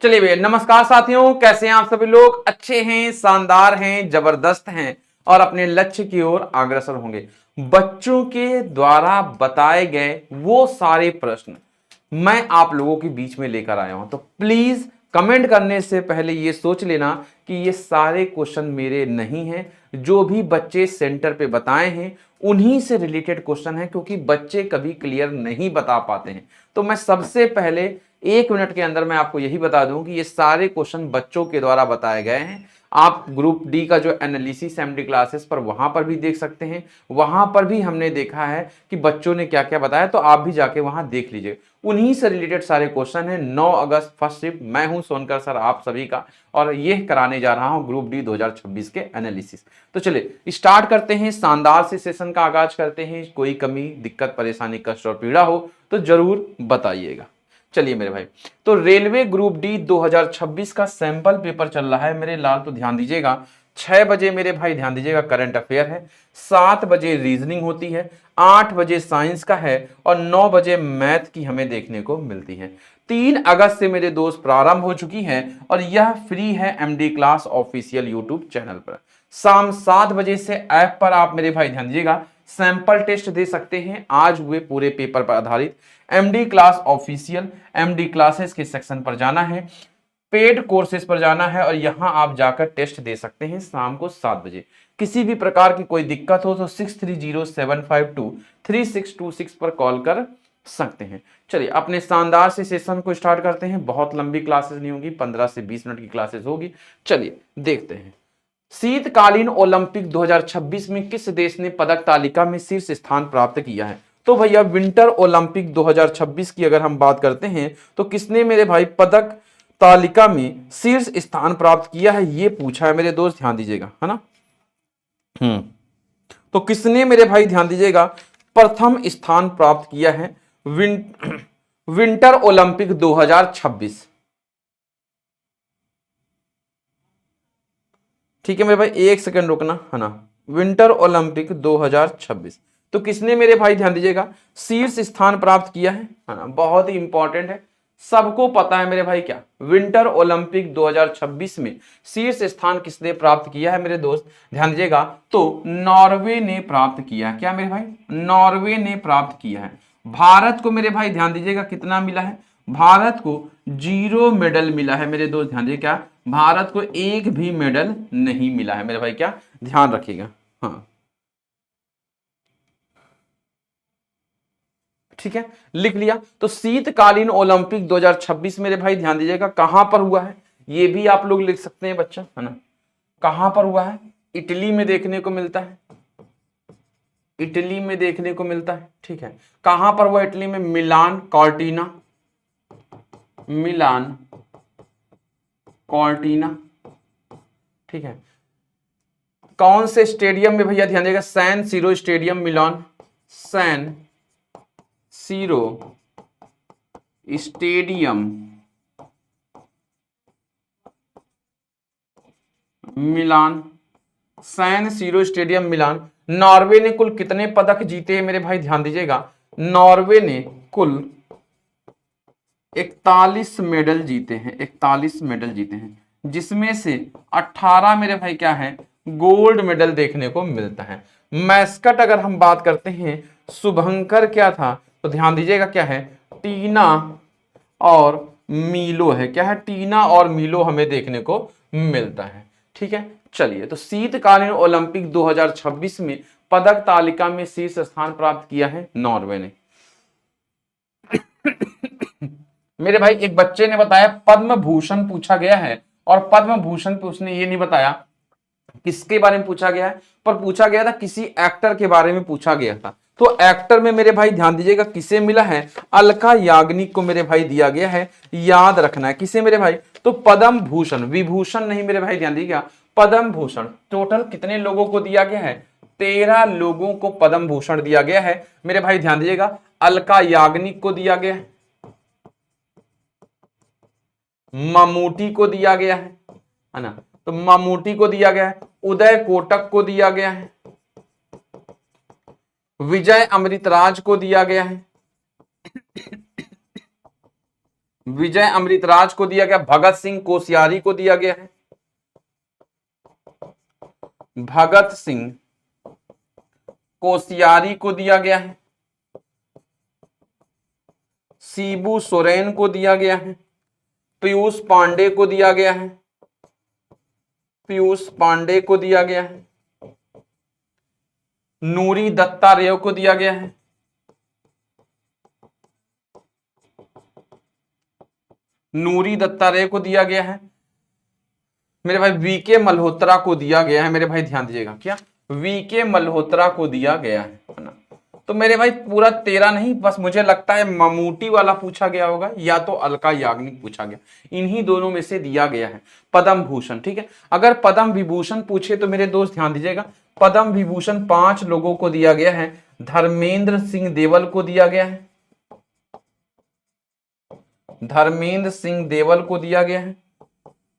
चलिए भैया, नमस्कार साथियों, कैसे हैं आप सभी लोग? अच्छे हैं, शानदार हैं, जबरदस्त हैं और अपने लक्ष्य की ओर अग्रसर होंगे। बच्चों के द्वारा बताए गए वो सारे प्रश्न मैं आप लोगों के बीच में लेकर आया हूं, तो प्लीज कमेंट करने से पहले ये सोच लेना कि ये सारे क्वेश्चन मेरे नहीं हैं। जो भी बच्चे सेंटर पे बताए हैं उन्हीं से रिलेटेड क्वेश्चन है, क्योंकि बच्चे कभी क्लियर नहीं बता पाते हैं। तो मैं सबसे पहले 1 मिनट के अंदर मैं आपको यही बता दूं कि ये सारे क्वेश्चन बच्चों के द्वारा बताए गए हैं। आप ग्रुप डी का जो एनालिसिस एमडी क्लासेस पर वहां पर भी देख सकते हैं। वहां पर भी हमने देखा है कि बच्चों ने क्या क्या बताया, तो आप भी जाके वहां देख लीजिए। उन्हीं से रिलेटेड सारे क्वेश्चन है। 9 अगस्त फर्स्ट शिफ्ट, मैं हूं सोनकर सर आप सभी का, और ये कराने जा रहा हूं ग्रुप डी 2026 के एनालिसिस। तो चलिए स्टार्ट करते हैं, शानदार से सेशन का आगाज करते हैं। कोई कमी, दिक्कत, परेशानी, कष्ट और पीड़ा हो तो जरूर बताइएगा। चलिए मेरे भाई, तो रेलवे ग्रुप डी 2026 का सैंपल पेपर चल रहा है मेरे लाल, तो ध्यान दीजिएगा। 6 बजे मेरे भाई ध्यान दीजिएगा करंट अफेयर है, 7 बजे रीजनिंग होती है, 8 बजे साइंस का है और 9 बजे मैथ की हमें देखने को मिलती है। 3 अगस्त से मेरे दोस्त प्रारंभ हो चुकी है और यह फ्री है MD class official YouTube channel पर। शाम 7 बजे से ऐप पर आप मेरे भाई ध्यान दीजिएगा सैंपल टेस्ट दे सकते हैं आज हुए पूरे पेपर पर आधारित। MD class official MD classes के सेक्शन पर जाना है, पेड कोर्सेज पर जाना है और यहां आप जाकर टेस्ट दे सकते हैं शाम को 7 बजे। किसी भी प्रकार की कोई दिक्कत हो तो 6307523626 पर कॉल कर सकते हैं। चलिए अपने शानदार से सेशन को स्टार्ट करते हैं। बहुत लंबी क्लासेस नहीं होगी, 15 से 20 मिनट की क्लासेस होगी। चलिए देखते हैं। शीतकालीन ओलंपिक 2026 में किस देश ने पदक तालिका में शीर्ष स्थान प्राप्त किया है? तो भैया विंटर ओलंपिक 2026 की अगर हम बात करते हैं तो किसने मेरे भाई पदक तालिका में शीर्ष स्थान प्राप्त किया है, ये पूछा है मेरे दोस्त, ध्यान दीजिएगा, है ना। तो किसने मेरे भाई ध्यान दीजिएगा प्रथम स्थान प्राप्त किया है विंटर ओलंपिक 2026। ठीक है मेरे भाई, 1 सेकंड रुकना, है ना। विंटर ओलंपिक 2026 तो किसने मेरे भाई ध्यान दीजिएगा शीर्ष स्थान प्राप्त किया है ना। बहुत ही इंपॉर्टेंट है, सबको पता है मेरे भाई, क्या विंटर ओलंपिक 2026 में शीर्ष स्थान किसने प्राप्त किया है मेरे दोस्त, ध्यान दीजिएगा। तो नॉर्वे ने प्राप्त किया है। क्या मेरे भाई, नॉर्वे ने प्राप्त किया है। भारत को मेरे भाई ध्यान दीजिएगा कितना मिला है, भारत को 0 मेडल मिला है मेरे दोस्त, ध्यान दीजिए। क्या भारत को एक भी मेडल नहीं मिला है मेरे भाई, क्या ध्यान रखिएगा। हाँ ठीक है, लिख लिया। तो शीतकालीन ओलंपिक 2026 मेरे भाई ध्यान दीजिएगा कहां पर हुआ है, ये भी आप लोग लिख सकते हैं बच्चा, है ना। कहां पर हुआ है, इटली में देखने को मिलता है, इटली में देखने को मिलता है। ठीक है, कहां पर हुआ, इटली में मिलान कॉर्टिना, मिलान कॉर्टिना। ठीक है, कौन से स्टेडियम में भैया ध्यान देगा, सैन सीरो स्टेडियम मिलान, सैन सीरो स्टेडियम मिलान, सैन सीरो स्टेडियम मिलान। नॉर्वे ने कुल कितने पदक जीते हैं मेरे भाई, ध्यान दीजिएगा। नॉर्वे ने कुल 41 मेडल जीते हैं, 41 मेडल जीते हैं, जिसमें से 18 मेरे भाई क्या है, गोल्ड मेडल देखने को मिलता है। मैस्कट अगर हम बात करते हैं, शुभंकर क्या था, तो ध्यान दीजिएगा क्या है, टीना और मीलो है। क्या है, टीना और मीलो हमें देखने को मिलता है। ठीक है, चलिए तो शीतकालीन ओलंपिक 2026 में पदक तालिका में शीर्ष स्थान प्राप्त किया है नॉर्वे ने। मेरे भाई एक बच्चे ने बताया पद्म भूषण पूछा गया है, और पद्म भूषण पे उसने ये नहीं बताया किसके बारे में पूछा गया है, पर पूछा गया था किसी एक्टर के बारे में पूछा गया था। तो एक्टर में मेरे भाई ध्यान दीजिएगा किसे मिला है, अलका याग्निक को मेरे भाई दिया गया है, याद रखना है किसे मेरे भाई, तो पद्म भूषण, विभूषण नहीं मेरे भाई, ध्यान दीजिएगा पद्म भूषण। टोटल कितने लोगों को दिया गया है, 13 लोगों को पद्म भूषण दिया गया है मेरे भाई, ध्यान दीजिएगा। अलका याग्निक को दिया गया है, ममूटी को दिया गया है ना, तो ममूटी को दिया गया है, उदय कोटक को दिया गया है, विजय अमृतराज को दिया गया है, विजय अमृतराज को दिया गया, भगत सिंह कोश्यारी को दिया गया है, भगत सिंह कोश्यारी को दिया गया है, शिबू सोरेन को दिया गया है, पीयूष पांडे को दिया गया है, पीयूष पांडे को दिया गया है, नूरी दत्ता रेव को दिया गया है, नूरी दत्ता रे को दिया गया है, मेरे भाई वीके मल्होत्रा को दिया गया है। मेरे भाई ध्यान दीजिएगा, क्या वीके मल्होत्रा को दिया गया है ना। तो मेरे भाई पूरा 13 नहीं, बस मुझे लगता है ममूटी वाला पूछा गया होगा या तो अलका याग्निक पूछा गया, इन्हीं दोनों में से दिया गया है पद्म भूषण। ठीक है, अगर पद्म विभूषण पूछे तो मेरे दोस्त ध्यान दीजिएगा, पद्म विभूषण 5 लोगों को दिया गया है। धर्मेंद्र सिंह देवल को दिया गया है, धर्मेंद्र सिंह देवल को दिया गया है।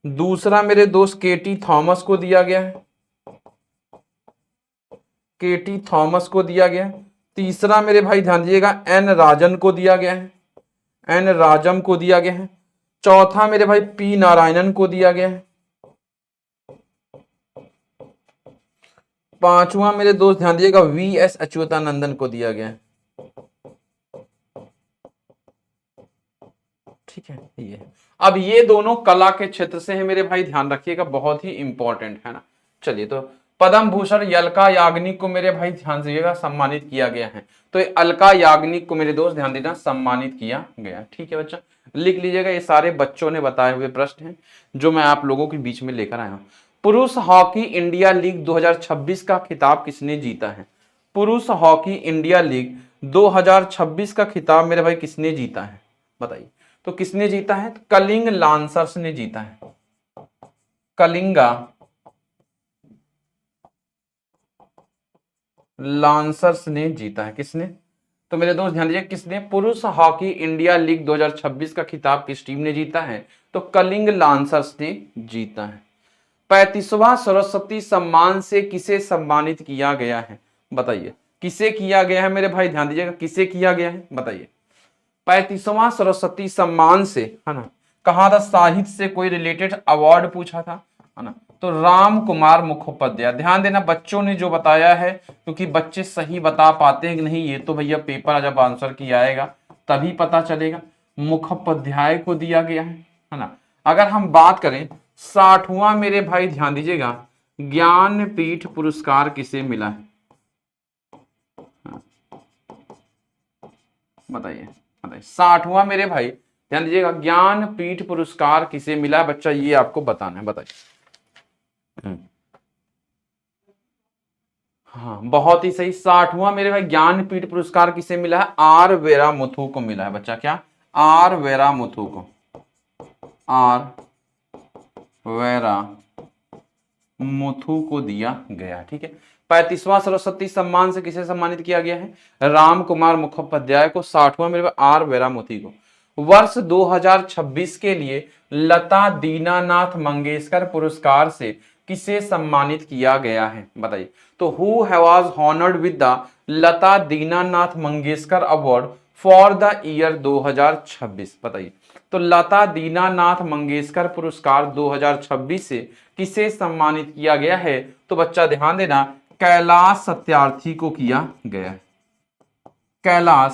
दूसरा मेरे दोस्त केटी थॉमस को दिया गया है, केटी थॉमस को दिया गया है। तीसरा मेरे भाई ध्यान दीजिएगा एन राजन को दिया गया है, एन राजम को दिया गया है। चौथा मेरे भाई पी नारायणन को दिया गया है। पांचवा मेरे दोस्त ध्यान दीजिएगा वी एस अच्युतानंदन को दिया गया है। ठीक है, ये अब ये दोनों कला के क्षेत्र से है मेरे भाई, ध्यान रखिएगा, बहुत ही इंपॉर्टेंट है ना। चलिए, तो पद्म भूषण अलका याग्निक को मेरे भाई ध्यान दीजिएगा सम्मानित किया गया है। तो अलका याग्निक को मेरे दोस्त ध्यान देना सम्मानित किया गया। ठीक है बच्चा, लिख लीजिएगा, ये सारे बच्चों ने बताए हुए प्रश्न हैं जो मैं आप लोगों के बीच में लेकर आया हूं। पुरुष हॉकी इंडिया लीग 2026 का खिताब किसने जीता है? पुरुष हॉकी इंडिया लीग 2026 का खिताब मेरे भाई किसने जीता है बताइए। तो किसने जीता है? कलिंग लांसर्स ने जीता है, कलिंगा लांसर्स ने जीता है। किसने? तो मेरे दोस्त ध्यान दीजिए, किसने? पुरुष हॉकी इंडिया लीग 2026 का खिताब किस टीम ने जीता है? तो कलिंग लांसर्स ने जीता है। 35वां सरस्वती सम्मान से किसे सम्मानित किया गया है बताइए, किसे किया गया है मेरे भाई, ध्यान दीजिएगा, किसे किया गया है बताइए। 35वां सरस्वती सम्मान से, है ना, कहा था साहित्य से कोई रिलेटेड अवार्ड पूछा था, है ना, तो राम कुमार मुखोपाध्याय। ध्यान देना, बच्चों ने जो बताया है, क्योंकि बच्चे सही बता पाते हैं कि नहीं ये तो भैया पेपर जब आंसर किया आएगा तभी पता चलेगा। मुखोपाध्याय को दिया गया है ना। अगर हम बात करें 60वां मेरे भाई ध्यान दीजिएगा ज्ञानपीठ पुरस्कार किसे मिला है बताइए, 60वां मेरे भाई ध्यान दीजिएगा ज्ञानपीठ पुरस्कार किसे मिला बच्चा, ये आपको बताना है, बताइए। हाँ, बहुत ही सही, 60वां मेरे भाई ज्ञानपीठ पुरस्कार किसे मिला है? आर वेरा मुथु को मिला है बच्चा। क्या? आर वेरा मुथु को, आर वेरा मुथु को दिया गया। ठीक है, 35वां सरस्वती सम्मान से किसे सम्मानित किया गया है? राम कुमार मुखोपाध्याय को। 60वां मेरे आर वेरामुथी को। वर्ष 2026 के लिए लता दीनानाथ मंगेशकर पुरस्कार से किसे सम्मानित किया गया है बताइए। तो who was honoured with the Lata Dinanath Mangeshkar award for the year 2026 बताइए। तो लता दीनानाथ मंगेशकर पुरस्कार 2026 से किसे सम्मानित किया गया है? तो बच्चा ध्यान देना, कैलाश सत्यार्थी को किया गया है, कैलाश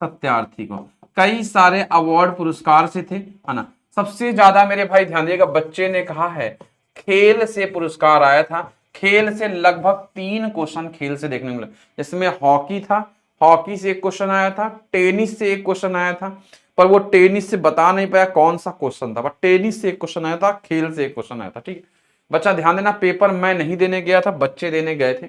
सत्यार्थी को। कई सारे अवार्ड पुरस्कार से थे, है ना। सबसे ज्यादा मेरे भाई ध्यान दिएगा, बच्चे ने कहा है खेल से पुरस्कार आया था। खेल से लगभग 3 क्वेश्चन खेल से देखने को मिला, जिसमें हॉकी था, हॉकी से एक क्वेश्चन आया था, टेनिस से एक क्वेश्चन आया था, पर वो टेनिस से बता नहीं पाया कौन सा क्वेश्चन था, पर टेनिस से एक क्वेश्चन आया था, खेल से एक क्वेश्चन आया था। ठीक है बच्चा, ध्यान देना, पेपर मैं नहीं देने गया था, बच्चे देने गए थे।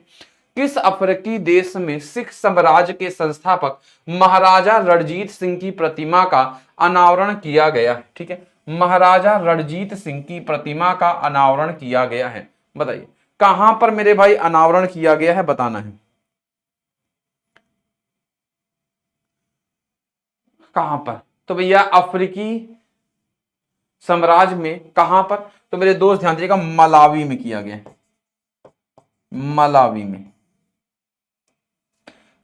किस अफ्रीकी देश में सिख साम्राज्य के संस्थापक महाराजा रणजीत सिंह की प्रतिमा का अनावरण किया गया है? ठीक है, महाराजा रणजीत सिंह की प्रतिमा का अनावरण किया गया है बताइए। कहां पर मेरे भाई अनावरण किया गया है बताना है, कहां पर? तो भैया अफ्रीकी साम्राज्य में कहां पर? तो मेरे दोस्त ध्यान दीजिएगा, मलावी में किया गया है, मलावी में।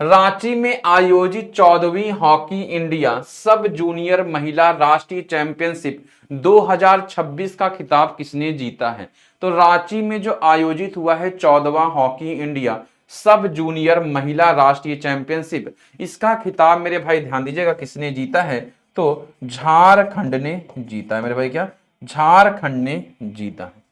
रांची में आयोजित 14वीं हॉकी इंडिया सब जूनियर महिला राष्ट्रीय चैंपियनशिप 2026 का खिताब किसने जीता है? तो रांची में जो आयोजित हुआ है 14वां हॉकी इंडिया सब जूनियर महिला राष्ट्रीय चैंपियनशिप, इसका खिताब मेरे भाई ध्यान दीजिएगा किसने जीता है? तो झारखंड ने जीता है मेरे भाई। क्या? झारखंड ने जीता है।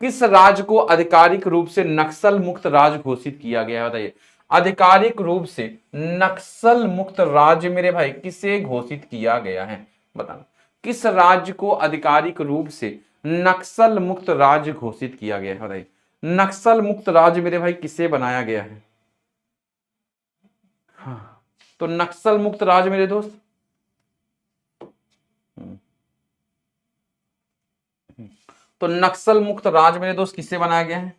किस राज्य को आधिकारिक रूप से नक्सल मुक्त राज्य घोषित किया गया है? बताइए, आधिकारिक रूप से नक्सल मुक्त राज्य मेरे भाई किसे घोषित किया गया है? बताना, किस राज्य को आधिकारिक रूप से नक्सल मुक्त राज्य घोषित किया गया है? बताइए, नक्सल मुक्त राज्य मेरे भाई किसे बनाया गया है? हाँ, तो नक्सल मुक्त राज्य मेरे दोस्त, तो नक्सल मुक्त राज्य मेरे दोस्त किससे बनाया गया है?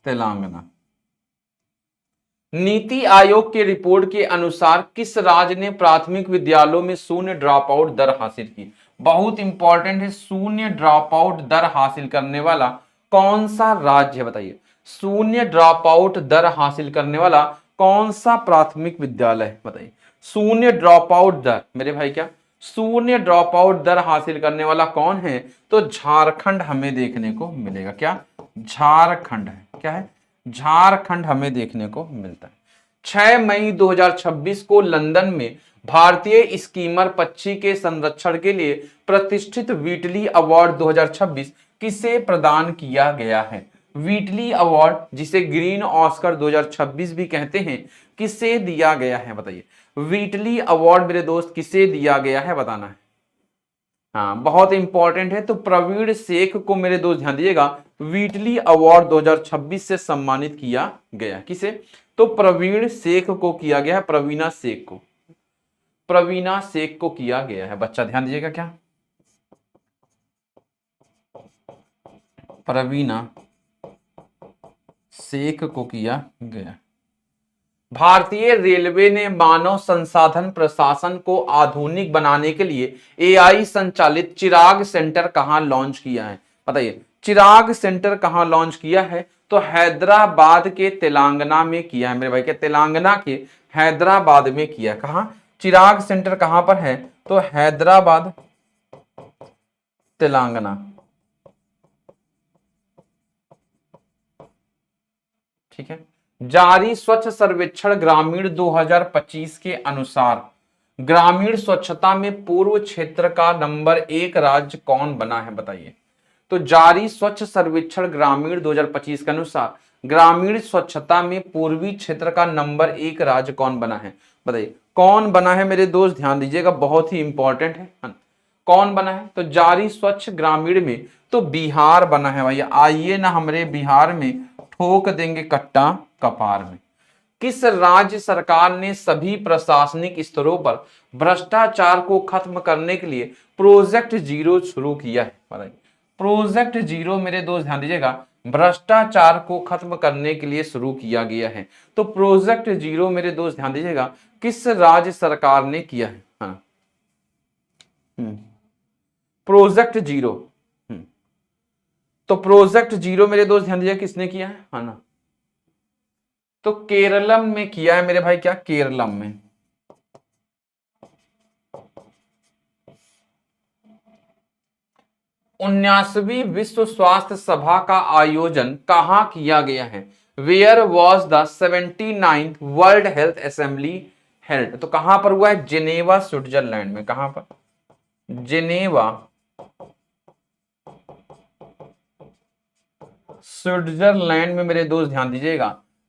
तेलंगाना। नीति आयोग के रिपोर्ट के अनुसार किस राज्य ने प्राथमिक विद्यालयों में शून्य ड्रॉप आउट दर हासिल की? बहुत इंपॉर्टेंट है, शून्य ड्रॉप आउट दर हासिल करने वाला कौन सा राज्य है? बताइए, शून्य ड्रॉप आउट दर हासिल करने वाला कौन सा प्राथमिक विद्यालय है? बताइए, शून्य ड्रॉप आउट दर मेरे भाई, क्या शून्य ड्रॉप आउट दर हासिल करने वाला कौन है? तो झारखंड हमें देखने को मिलेगा। क्या? झारखंड है। क्या है? झारखंड हमें देखने को मिलता है। 6 मई 2026 को लंदन में भारतीय स्कीमर पक्षी के संरक्षण के लिए प्रतिष्ठित व्हीटली अवार्ड 2026 किसे प्रदान किया गया है? व्हीटली अवार्ड, जिसे ग्रीन ऑस्कर 2026 भी कहते हैं, किसे दिया गया है? बताइए, व्हीटली अवार्ड मेरे दोस्त किसे दिया गया है? बताना है। हाँ, बहुत इंपॉर्टेंट है। तो प्रवीण शेख को मेरे दोस्त ध्यान दीजिएगा, व्हीटली अवार्ड 2026 से सम्मानित किया गया। किसे? तो प्रवीण शेख को किया गया है, प्रवीणा शेख को, प्रवीणा शेख को किया गया है। बच्चा ध्यान दीजिएगा, क्या प्रवीणा शेख को किया गया। भारतीय रेलवे ने मानव संसाधन प्रशासन को आधुनिक बनाने के लिए एआई संचालित चिराग सेंटर कहां लॉन्च किया है? बताइए, चिराग सेंटर कहां लॉन्च किया है? तो हैदराबाद के तेलंगाना में किया है मेरे भाई। के तेलंगाना के हैदराबाद में किया। कहां? चिराग सेंटर कहां पर है? तो हैदराबाद, तेलंगाना। ठीक है। जारी स्वच्छ सर्वेक्षण ग्रामीण 2025 के अनुसार ग्रामीण स्वच्छता में पूर्व क्षेत्र का नंबर 1 राज्य कौन बना है? बताइए, तो जारी स्वच्छ सर्वेक्षण ग्रामीण 2025 के अनुसार ग्रामीण स्वच्छता में पूर्वी क्षेत्र का नंबर 1 राज्य कौन बना है? बताइए, कौन बना है मेरे दोस्त? ध्यान दीजिएगा, बहुत ही इंपॉर्टेंट है। कौन बना है? तो जारी स्वच्छ ग्रामीण में तो बिहार बना है भैया। आइए ना, हमारे बिहार में ठोक देंगे कट्टा कपार में। किस राज्य सरकार ने सभी प्रशासनिक स्तरों पर भ्रष्टाचार को खत्म करने के लिए प्रोजेक्ट जीरो शुरू किया है? बताइए, प्रोजेक्ट जीरो मेरे दोस्त ध्यान दीजिएगा, भ्रष्टाचार को खत्म करने के लिए शुरू किया गया है। तो प्रोजेक्ट जीरो मेरे दोस्त ध्यान दीजिएगा, किस राज्य सरकार ने किया है? हाँ, प्रोजेक्ट जीरो। तो प्रोजेक्ट जीरो मेरे दोस्त ध्यान दीजिए, किसने किया है? हाँ ना, तो केरलम में किया है मेरे भाई। क्या? केरलम में। उन्यासवीं विश्व स्वास्थ्य सभा का आयोजन कहां किया गया है? Where was the 79th world health assembly held? तो कहां पर हुआ है? जेनेवा, स्विट्जरलैंड में। कहां पर? जेनेवा, स्विट्जरलैंड में मेरे दोस्त ध्यान दीजिएगा,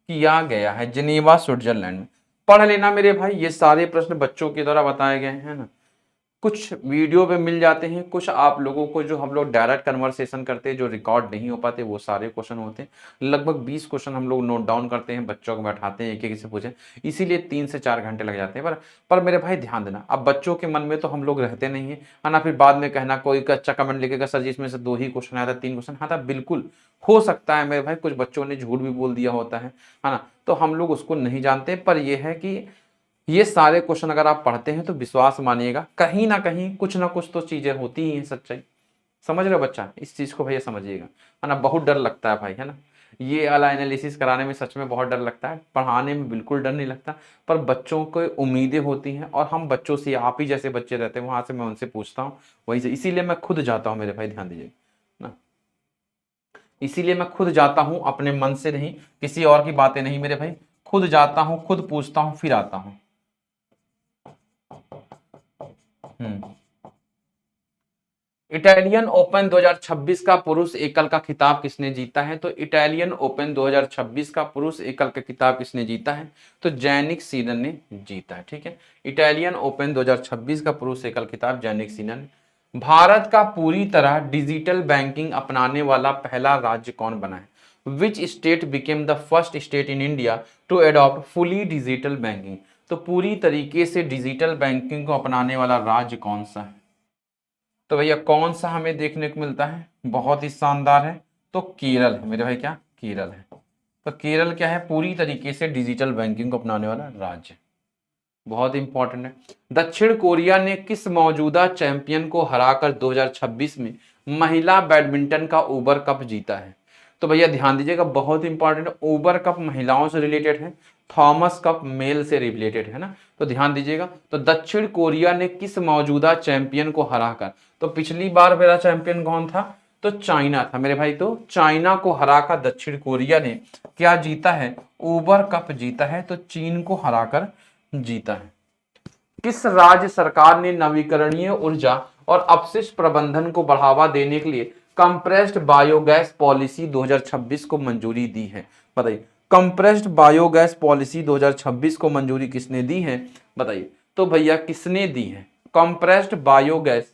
किया गया है। जेनेवा, स्विट्जरलैंड में। पढ़ लेना मेरे भाई, ये सारे प्रश्न बच्चों के द्वारा बताए गए हैं ना। कुछ वीडियो पे मिल जाते हैं, कुछ आप लोगों को जो हम लोग डायरेक्ट कन्वर्सेशन करते हैं, जो रिकॉर्ड नहीं हो पाते, वो सारे क्वेश्चन होते हैं। लगभग 20 क्वेश्चन हम लोग नोट डाउन करते हैं, बच्चों को बैठाते हैं, एक एक से पूछे, इसीलिए 3 से 4 घंटे लग जाते हैं। पर मेरे भाई ध्यान देना, अब बच्चों के मन में तो हम लोग रहते नहीं है ना, फिर बाद में कहना कोई अच्छा कमेंट लिखेगा, सर जी इसमें से 2 ही क्वेश्चन आया था, 3 क्वेश्चन। हाँ था, बिल्कुल हो सकता है मेरे भाई, कुछ बच्चों ने झूठ भी बोल दिया होता है ना, तो हम लोग उसको नहीं जानते। पर यह है कि ये सारे क्वेश्चन अगर आप पढ़ते हैं तो विश्वास मानिएगा, कहीं ना कहीं कुछ ना कुछ तो चीजें होती ही हैं सच्चाई। समझ रहे हो बच्चा? इस चीज को भैया समझिएगा, है ना। बहुत डर लगता है भाई, है ना। ये वाला एनालिसिस कराने में सच में बहुत डर लगता है, पढ़ाने में बिल्कुल डर नहीं लगता, पर बच्चों को उम्मीदें होती हैं और हम बच्चों से, आप ही जैसे बच्चे रहते हैं वहां से मैं उनसे पूछता हूँ, वहीं से, इसीलिए मैं खुद जाता हूँ मेरे भाई, ध्यान दीजिए ना, इसीलिए मैं खुद जाता हूँ, अपने मन से नहीं, किसी और की बातें नहीं मेरे भाई, खुद जाता हूँ, खुद पूछता हूँ, फिर आता हूँ। इटालियन ओपन 2026 का पुरुष एकल का खिताब किसने जीता है? तो इटालियन ओपन 2026 का पुरुष एकल का खिताब किसने जीता है? तो जैनिक सीनर ने जीता है। ठीक है, इटालियन ओपन 2026 का पुरुष एकल खिताब जैनिक सीनर ने। भारत का पूरी तरह डिजिटल बैंकिंग अपनाने वाला पहला राज्य कौन बना है? Which state became the first state in India to adopt fully digital banking? तो पूरी तरीके से डिजिटल बैंकिंग को अपनाने वाला राज्य कौन सा है? तो भैया कौन सा हमें देखने को मिलता है, बहुत ही शानदार है, तो केरल है मेरे भाई, क्या केरल है। तो केरल क्या है, पूरी तरीके से डिजिटल बैंकिंग को अपनाने वाला राज्य, बहुत इंपॉर्टेंट है। दक्षिण कोरिया ने किस मौजूदा चैंपियन को हराकर 2026 में महिला बैडमिंटन का ओबर कप जीता है? तो भैया ध्यान दीजिएगा, बहुत इंपॉर्टेंट, ओबर कप महिलाओं से रिलेटेड है, थॉमस कप मेल से रिलेटेड है ना, तो ध्यान दीजिएगा। तो दक्षिण कोरिया ने किस मौजूदा चैंपियन को हराकर, तो पिछली बार मेरा चैंपियन कौन था? तो चाइना था मेरे भाई। तो चाइना को हराकर दक्षिण कोरिया ने क्या जीता है? ओबर कप जीता है, तो चीन को हराकर जीता है। किस राज्य सरकार ने नवीकरणीय ऊर्जा और अपशिष्ट प्रबंधन को बढ़ावा देने के लिए कंप्रेस्ड बायोगैस पॉलिसी 2026 को मंजूरी दी है? बताइए, कंप्रेस्ड बायोगैस पॉलिसी 2026 को मंजूरी किसने दी है? बताइए, तो भैया किसने दी है कंप्रेस्ड बायोगैस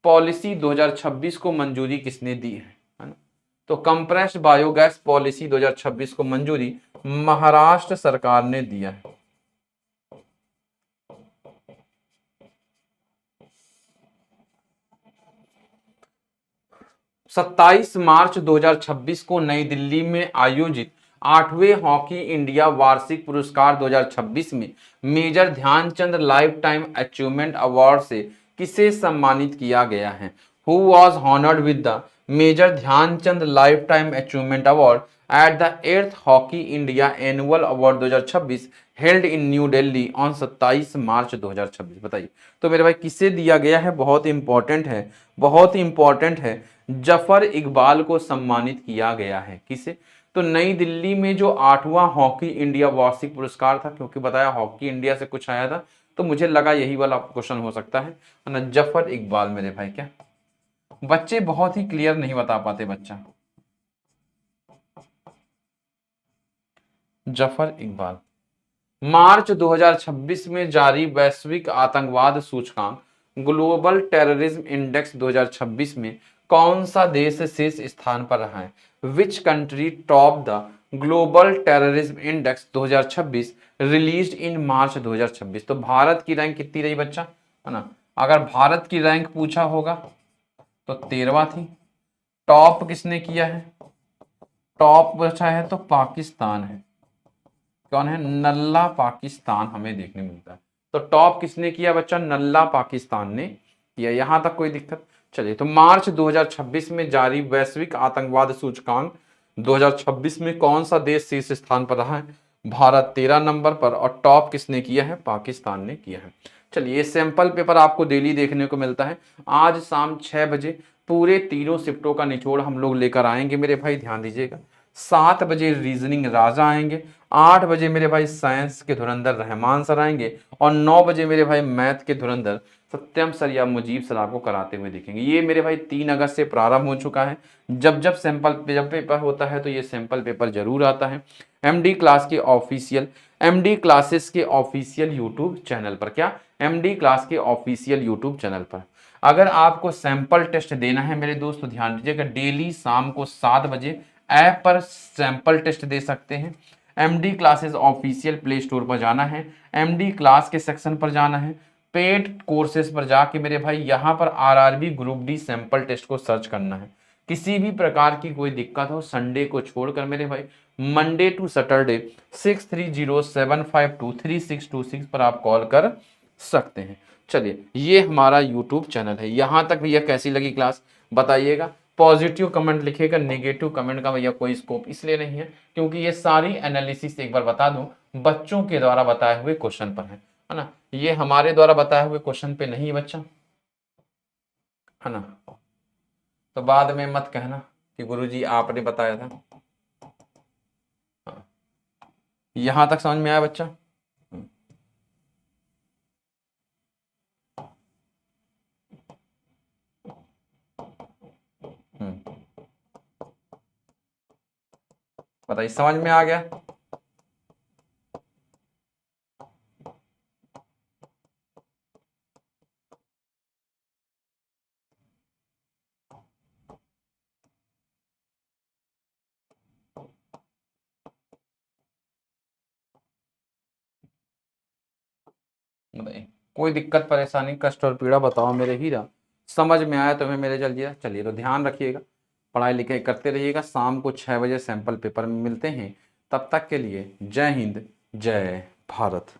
पॉलिसी 2026 को मंजूरी किसने दी है ना? तो कंप्रेस्ड बायोगैस पॉलिसी 2026 को मंजूरी महाराष्ट्र सरकार ने दिया है। 27 मार्च 2026 को नई दिल्ली में आयोजित 8वें हॉकी इंडिया वार्षिक पुरस्कार 2026 में major Dhyan Chand lifetime achievement award से किसे सम्मानित किया गया है? Who was honoured with the major Dhyan Chand lifetime achievement award at the 8th hockey India annual award 2026 held in New Delhi on 27 March 2026? बताइए, तो मेरे भाई किसे दिया गया है? बहुत इंपॉर्टेंट है, बहुत इंपॉर्टेंट है, जफर इकबाल को सम्मानित किया गया है। किसे? तो नई दिल्ली में जो 8वां हॉकी इंडिया वार्षिक पुरस्कार था, क्योंकि बताया हॉकी इंडिया से कुछ आया था, तो मुझे लगा यही वाला क्वेश्चन हो सकता है ना, जफर इकबाल मेरे भाई। क्या बच्चे बहुत ही क्लियर नहीं बता पाते बच्चा, जफर इकबाल। मार्च 2026 में जारी वैश्विक आतंकवाद सूचकांक ग्लोबल टेररिज्म इंडेक्स 2026 में कौन सा देश शीर्ष स्थान पर रहा है? Which country top the global terrorism index 2026 released in March 2026? तो भारत की रैंक कितनी रही बच्चा, है ना? अगर भारत की रैंक पूछा होगा तो 13वां थी। टॉप किसने किया है? टॉप बचा है तो पाकिस्तान है। कौन है? नल्ला पाकिस्तान हमें देखने मिलता है। तो टॉप किसने किया बच्चा? नल्ला पाकिस्तान ने किया। यहां तक कोई दिक्कत? चलिए, तो मार्च 2026 में जारी वैश्विक आतंकवाद सूचकांक 2026 में कौन सा देश शीर्ष स्थान पर रहा है? भारत 13 नंबर पर, और टॉप किसने किया है? पाकिस्तान ने किया है। चलिए, ये सैंपल पेपर आपको डेली देखने को मिलता है। आज शाम 6 बजे पूरे तीनों शिफ्टों का निचोड़ हम लोग लेकर आएंगे मेरे भाई, ध्यान दीजिएगा। 7 बजे रीजनिंग राजा आएंगे, 8 बजे मेरे भाई साइंस के धुरंधर रहमान सर आएंगे, और 9 बजे मेरे भाई मैथ के धुरंधर सत्यम सर या मुजीब सर आपको कराते हुए दिखेंगे। ये मेरे भाई 3 अगस्त से प्रारंभ हो चुका है। जब जब पेपर होता है तो ये सैंपल पेपर जरूर आता है एमडी क्लास के ऑफिशियल, एमडी क्लासेस के ऑफिशियल यूट्यूब चैनल पर। क्या? एमडी क्लास के ऑफिशियल यूट्यूब चैनल पर। अगर आपको सैंपल टेस्ट देना है मेरे दोस्त तो ध्यान दीजिएगा, डेली शाम को 7 बजे ऐप पर सैंपल टेस्ट दे सकते हैं। MD classes official play store पर जाना है, एमडी क्लास के सेक्शन पर जाना है, पेड कोर्सेज पर जाके मेरे भाई यहाँ पर RRB group D sample test को सर्च करना है। किसी भी प्रकार की कोई दिक्कत हो संडे को छोड़कर मेरे भाई मंडे टू सैटरडे 6307523626 पर आप कॉल कर सकते हैं। चलिए, ये हमारा यूट्यूब चैनल है। यहाँ तक भैया कैसी लगी क्लास बताइएगा। पॉजिटिव कमेंट लिखेगा, नेगेटिव कमेंट का भैया कोई स्कोप इसलिए नहीं है क्योंकि ये सारी एनालिसिस एक बार बता दूं बच्चों के द्वारा बताए हुए क्वेश्चन पर है ना, ये हमारे द्वारा बताए हुए क्वेश्चन पे नहीं है बच्चा, है ना। तो बाद में मत कहना कि गुरुजी आपने बताया था। हाँ। यहां तक समझ में आया बच्चा? बताइए समझ में आ गया? बताइए कोई दिक्कत परेशानी कष्ट और पीड़ा बताओ मेरे हीरा, समझ में आया तुम्हें मेरे? चलिए चलिए, तो ध्यान रखिएगा, पढ़ाई लिखाई करते रहिएगा, शाम को 6 बजे सैंपल पेपर में मिलते हैं। तब तक के लिए जय हिंद, जय भारत।